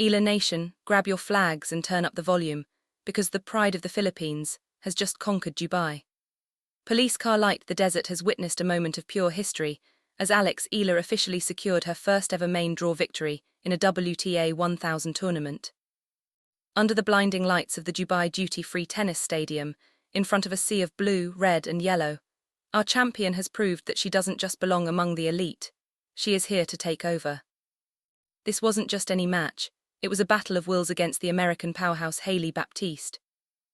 Eala Nation, grab your flags and turn up the volume, because the pride of the Philippines has just conquered Dubai. Police car light the desert has witnessed a moment of pure history as Alex Eala officially secured her first ever main draw victory in a WTA 1000 tournament. Under the blinding lights of the Dubai duty-free tennis stadium, in front of a sea of blue, red and yellow, our champion has proved that she doesn't just belong among the elite, she is here to take over. This wasn't just any match, it was a battle of wills against the American powerhouse Hailey Baptiste.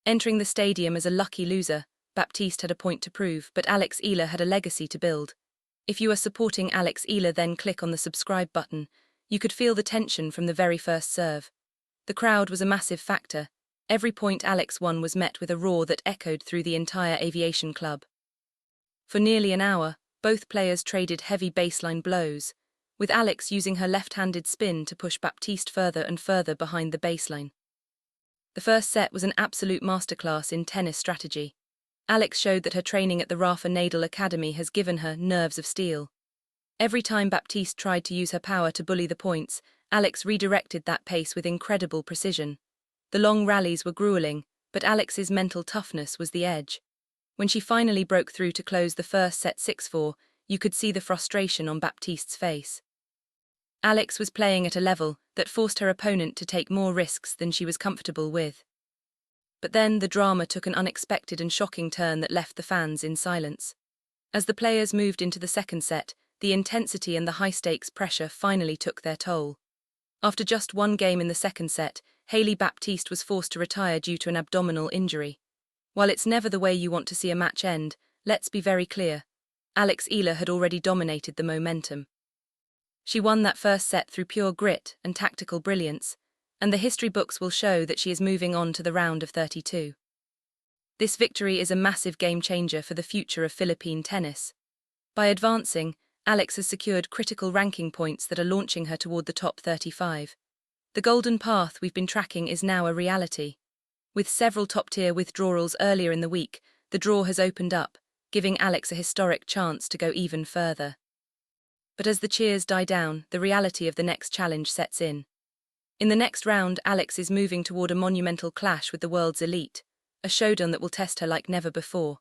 Entering the stadium as a lucky loser, Baptiste had a point to prove, but Alex Eala had a legacy to build. If you are supporting Alex Eala, then click on the subscribe button. You could feel the tension from the very first serve. The crowd was a massive factor. Every point Alex won was met with a roar that echoed through the entire aviation club. For nearly an hour, both players traded heavy baseline blows, with Alex using her left-handed spin to push Baptiste further and further behind the baseline. The first set was an absolute masterclass in tennis strategy. Alex showed that her training at the Rafa Nadal Academy has given her nerves of steel. Every time Baptiste tried to use her power to bully the points, Alex redirected that pace with incredible precision. The long rallies were grueling, but Alex's mental toughness was the edge. When she finally broke through to close the first set 6-4, you could see the frustration on Baptiste's face. Alex was playing at a level that forced her opponent to take more risks than she was comfortable with. But then the drama took an unexpected and shocking turn that left the fans in silence. As the players moved into the second set, the intensity and the high-stakes pressure finally took their toll. After just one game in the second set, Hailey Baptiste was forced to retire due to an abdominal injury. While it's never the way you want to see a match end, let's be very clear. Alex Eala had already dominated the momentum. She won that first set through pure grit and tactical brilliance, and the history books will show that she is moving on to the round of 32. This victory is a massive game-changer for the future of Philippine tennis. By advancing, Alex has secured critical ranking points that are launching her toward the top 35. The golden path we've been tracking is now a reality. With several top-tier withdrawals earlier in the week, the draw has opened up, giving Alex a historic chance to go even further. But as the cheers die down, the reality of the next challenge sets in. In the next round, Alex is moving toward a monumental clash with the world's elite, a showdown that will test her like never before.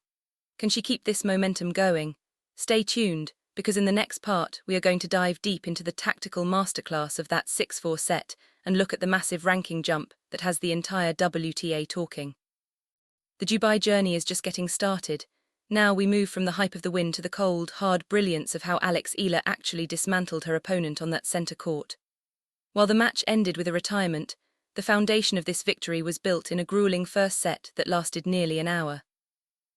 Can she keep this momentum going? Stay tuned, because in the next part, we are going to dive deep into the tactical masterclass of that 6-4 set and look at the massive ranking jump that has the entire WTA talking. The Dubai journey is just getting started. Now we move from the hype of the win to the cold, hard brilliance of how Alex Eala actually dismantled her opponent on that centre court. While the match ended with a retirement, the foundation of this victory was built in a grueling first set that lasted nearly an hour.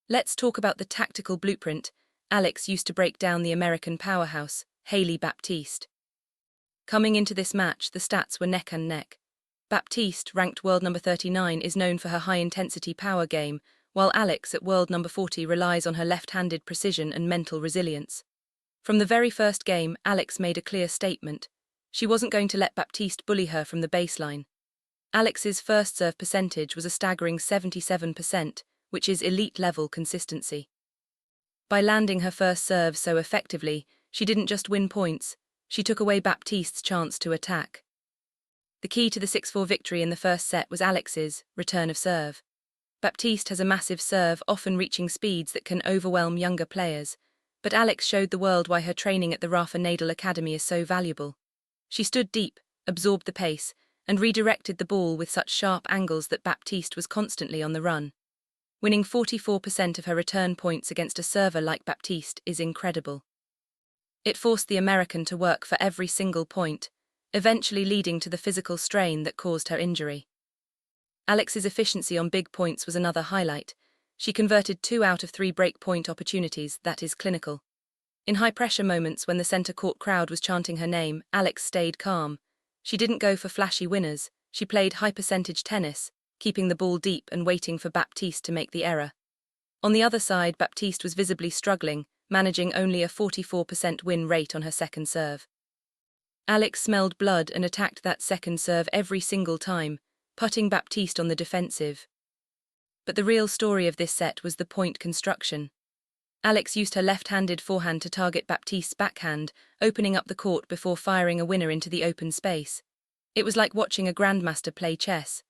Let's talk about the tactical blueprint Alex used to break down the American powerhouse, Hailey Baptiste. Coming into this match, the stats were neck and neck. Baptiste, ranked world number 39, is known for her high-intensity power game, while Alex, at world number 40, relies on her left-handed precision and mental resilience. From the very first game, Alex made a clear statement. She wasn't going to let Baptiste bully her from the baseline. Alex's first serve percentage was a staggering 77%, which is elite-level consistency. By landing her first serve so effectively, she didn't just win points, she took away Baptiste's chance to attack. The key to the 6-4 victory in the first set was Alex's return of serve. Baptiste has a massive serve, often reaching speeds that can overwhelm younger players, but Alex showed the world why her training at the Rafa Nadal Academy is so valuable. She stood deep, absorbed the pace, and redirected the ball with such sharp angles that Baptiste was constantly on the run. Winning 44% of her return points against a server like Baptiste is incredible. It forced the American to work for every single point, eventually leading to the physical strain that caused her injury. Alex's efficiency on big points was another highlight. She converted 2 out of 3 break-point opportunities, that is clinical. In high-pressure moments when the centre court crowd was chanting her name, Alex stayed calm. She didn't go for flashy winners, she played high-percentage tennis, keeping the ball deep and waiting for Baptiste to make the error. On the other side, Baptiste was visibly struggling, managing only a 44% win rate on her second serve. Alex smelled blood and attacked that second serve every single time, putting Baptiste on the defensive. But the real story of this set was the point construction. Alex used her left-handed forehand to target Baptiste's backhand, opening up the court before firing a winner into the open space. It was like watching a grandmaster play chess.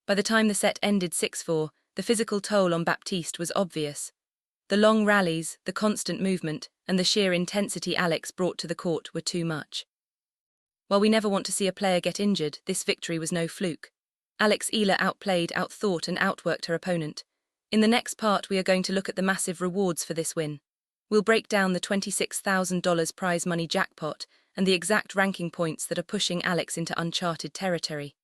By the time the set ended 6-4, the physical toll on Baptiste was obvious. The long rallies, the constant movement, and the sheer intensity Alex brought to the court were too much. While we never want to see a player get injured, this victory was no fluke. Alex Eala outplayed, outthought, and outworked her opponent. In the next part, we are going to look at the massive rewards for this win. We'll break down the $26,000 prize money jackpot and the exact ranking points that are pushing Alex into uncharted territory.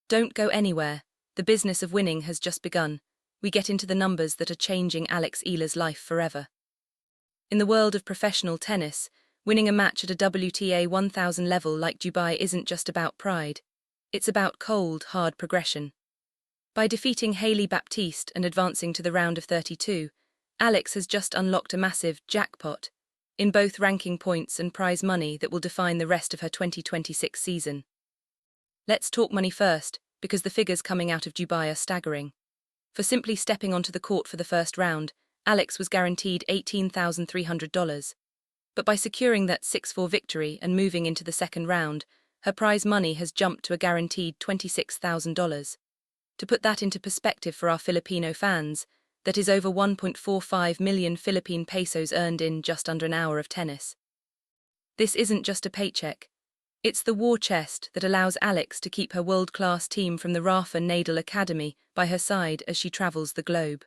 Don't go anywhere. The business of winning has just begun. We get into the numbers that are changing Alex Eala's life forever. In the world of professional tennis, winning a match at a WTA 1000 level like Dubai isn't just about pride. It's about cold, hard progression. By defeating Hailey Baptiste and advancing to the round of 32, Alex has just unlocked a massive jackpot in both ranking points and prize money that will define the rest of her 2026 season. Let's talk money first, because the figures coming out of Dubai are staggering. For simply stepping onto the court for the first round, Alex was guaranteed $18,300. But by securing that 6-4 victory and moving into the second round, her prize money has jumped to a guaranteed $26,000. To put that into perspective for our Filipino fans, that is over 1.45 million Philippine pesos earned in just under an hour of tennis. This isn't just a paycheck. It's the war chest that allows Alex to keep her world-class team from the Rafa Nadal Academy by her side as she travels the globe.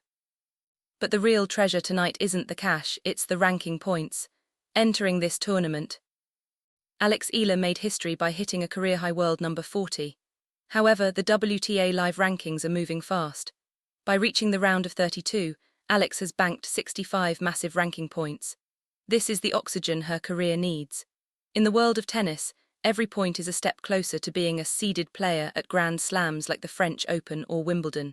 But the real treasure tonight isn't the cash, it's the ranking points. Entering this tournament, Alex Eala made history by hitting a career-high world number 40. However, the WTA live rankings are moving fast. By reaching the round of 32, Alex has banked 65 massive ranking points. This is the oxygen her career needs. In the world of tennis, every point is a step closer to being a seeded player at Grand Slams like the French Open or Wimbledon.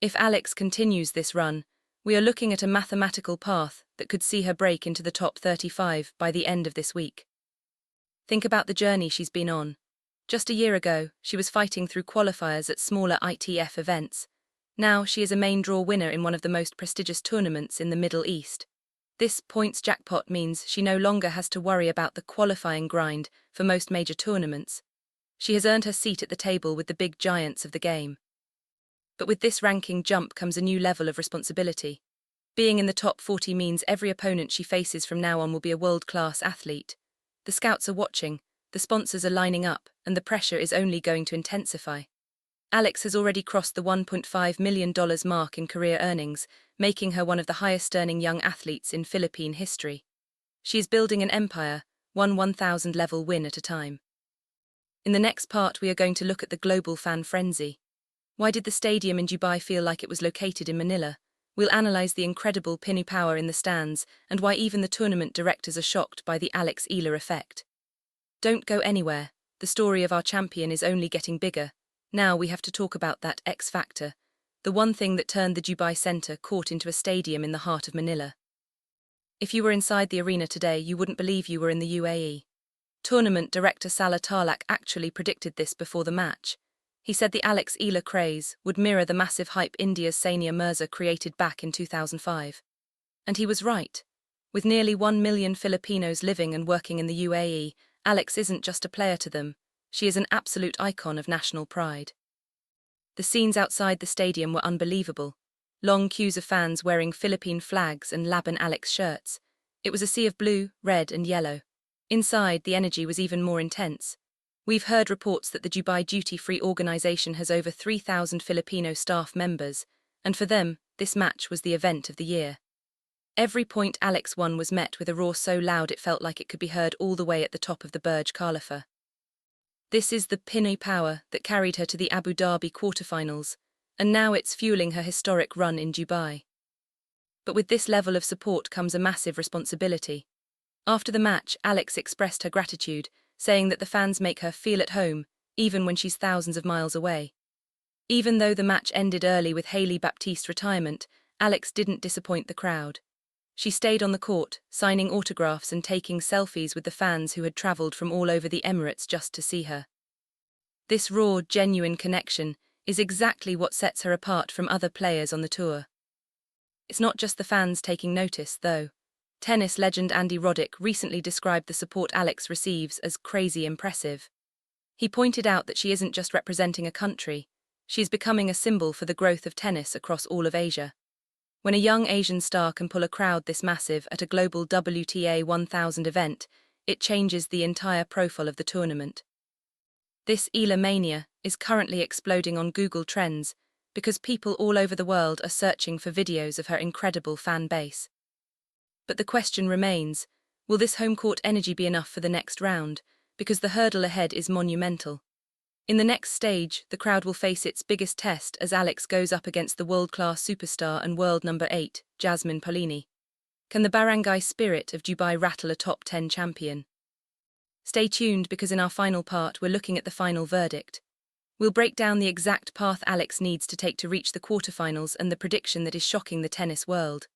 If Alex continues this run, we are looking at a mathematical path that could see her break into the top 35 by the end of this week. Think about the journey she's been on. Just a year ago, she was fighting through qualifiers at smaller ITF events. Now she is a main draw winner in one of the most prestigious tournaments in the Middle East. This points jackpot means she no longer has to worry about the qualifying grind for most major tournaments. She has earned her seat at the table with the big giants of the game. But with this ranking jump comes a new level of responsibility. Being in the top 40 means every opponent she faces from now on will be a world-class athlete. The scouts are watching, the sponsors are lining up, and the pressure is only going to intensify. Alex has already crossed the $1.5 million mark in career earnings, making her one of the highest-earning young athletes in Philippine history. She is building an empire, one 1,000-level win at a time. In the next part, we are going to look at the global fan frenzy. Why did the stadium in Dubai feel like it was located in Manila? We'll analyze the incredible Pinoy power in the stands and why even the tournament directors are shocked by the Alex Eala effect. Don't go anywhere. The story of our champion is only getting bigger. Now we have to talk about that X factor, the one thing that turned the Dubai Center court into a stadium in the heart of Manila. If you were inside the arena today, you wouldn't believe you were in the UAE. Tournament director Salah Tarlak actually predicted this before the match. He said the Alex Eala craze would mirror the massive hype India's Sania Mirza created back in 2005. And he was right. With nearly 1 million Filipinos living and working in the UAE, Alex isn't just a player to them. She is an absolute icon of national pride. The scenes outside the stadium were unbelievable. Long queues of fans wearing Philippine flags and Laban Alex shirts. It was a sea of blue, red and yellow. Inside, the energy was even more intense. We've heard reports that the Dubai duty-free organization has over 3,000 Filipino staff members, and for them, this match was the event of the year. Every point Alex won was met with a roar so loud it felt like it could be heard all the way at the top of the Burj Khalifa. This is the Pinoy power that carried her to the Abu Dhabi quarterfinals, and now it's fueling her historic run in Dubai. But with this level of support comes a massive responsibility. After the match, Alex expressed her gratitude, saying that the fans make her feel at home, even when she's thousands of miles away. Even though the match ended early with Hailey Baptiste's retirement, Alex didn't disappoint the crowd. She stayed on the court, signing autographs and taking selfies with the fans who had travelled from all over the Emirates just to see her. This raw, genuine connection is exactly what sets her apart from other players on the tour. It's not just the fans taking notice, though. Tennis legend Andy Roddick recently described the support Alex receives as crazy impressive. He pointed out that she isn't just representing a country, she's becoming a symbol for the growth of tennis across all of Asia. When a young Asian star can pull a crowd this massive at a global WTA 1000 event, it changes the entire profile of the tournament. This Eala mania is currently exploding on Google Trends because people all over the world are searching for videos of her incredible fan base. But the question remains, will this home court energy be enough for the next round, because the hurdle ahead is monumental. In the next stage, the crowd will face its biggest test as Alex goes up against the world-class superstar and world number 8, Jasmine Paolini. Can the barangay spirit of Dubai rattle a top 10 champion? Stay tuned because in our final part we're looking at the final verdict. We'll break down the exact path Alex needs to take to reach the quarterfinals and the prediction that is shocking the tennis world.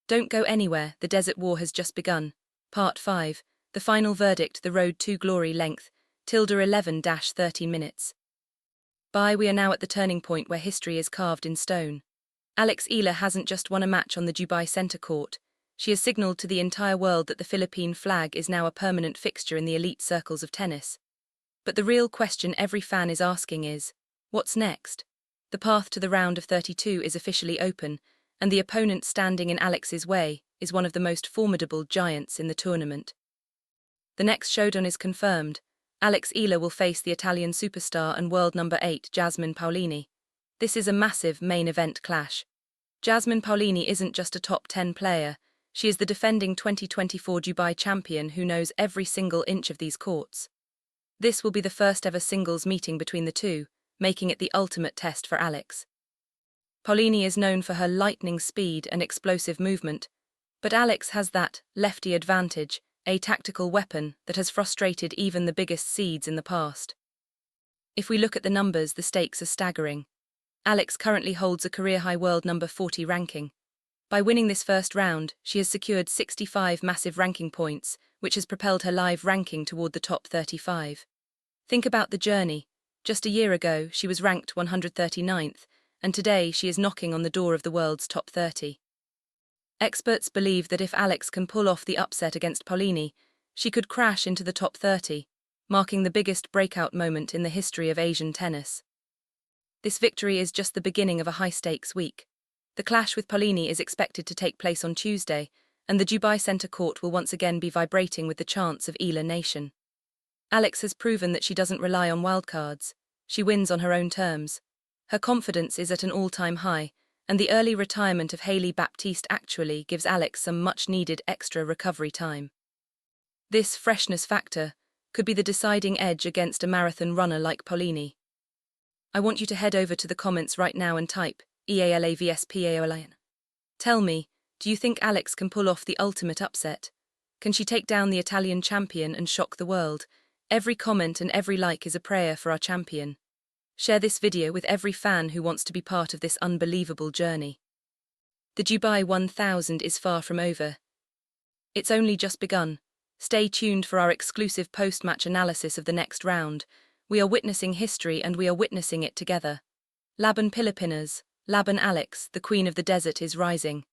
Don't go anywhere, the desert war has just begun. Part 5, the final verdict, the road to glory, length, 11-30 minutes. We are now at the turning point where history is carved in stone. Alex Eala hasn't just won a match on the Dubai Centre Court, she has signalled to the entire world that the Philippine flag is now a permanent fixture in the elite circles of tennis. But the real question every fan is asking is, what's next? The path to the round of 32 is officially open, and the opponent standing in Alex's way is one of the most formidable giants in the tournament. The next showdown is confirmed. Alex Eala will face the Italian superstar and world number 8 Jasmine Paolini. This is a massive main event clash. Jasmine Paolini isn't just a top 10 player, she is the defending 2024 Dubai champion who knows every single inch of these courts. This will be the first ever singles meeting between the two, making it the ultimate test for Alex. Paolini is known for her lightning speed and explosive movement, but Alex has that lefty advantage, a tactical weapon that has frustrated even the biggest seeds in the past. If we look at the numbers, the stakes are staggering. Alex currently holds a career-high world number 40 ranking. By winning this first round, she has secured 65 massive ranking points, which has propelled her live ranking toward the top 35. Think about the journey. Just a year ago, she was ranked 139th, and today she is knocking on the door of the world's top 30. Experts believe that if Alex can pull off the upset against Paolini, she could crash into the top 30, marking the biggest breakout moment in the history of Asian tennis. This victory is just the beginning of a high-stakes week. The clash with Paolini is expected to take place on Tuesday, and the Dubai Centre Court will once again be vibrating with the chants of Eala Nation. Alex has proven that she doesn't rely on wildcards. She wins on her own terms. Her confidence is at an all-time high, and the early retirement of Hailey Baptiste actually gives Alex some much-needed extra recovery time. This freshness factor could be the deciding edge against a marathon runner like Paolini. I want you to head over to the comments right now and type Eala vs Paolini. Tell me, do you think Alex can pull off the ultimate upset? Can she take down the Italian champion and shock the world? Every comment and every like is a prayer for our champion. Share this video with every fan who wants to be part of this unbelievable journey. The Dubai 1000 is far from over. It's only just begun. Stay tuned for our exclusive post-match analysis of the next round. We are witnessing history and we are witnessing it together. Laban Filipinas, Laban Alex, the queen of the desert is rising.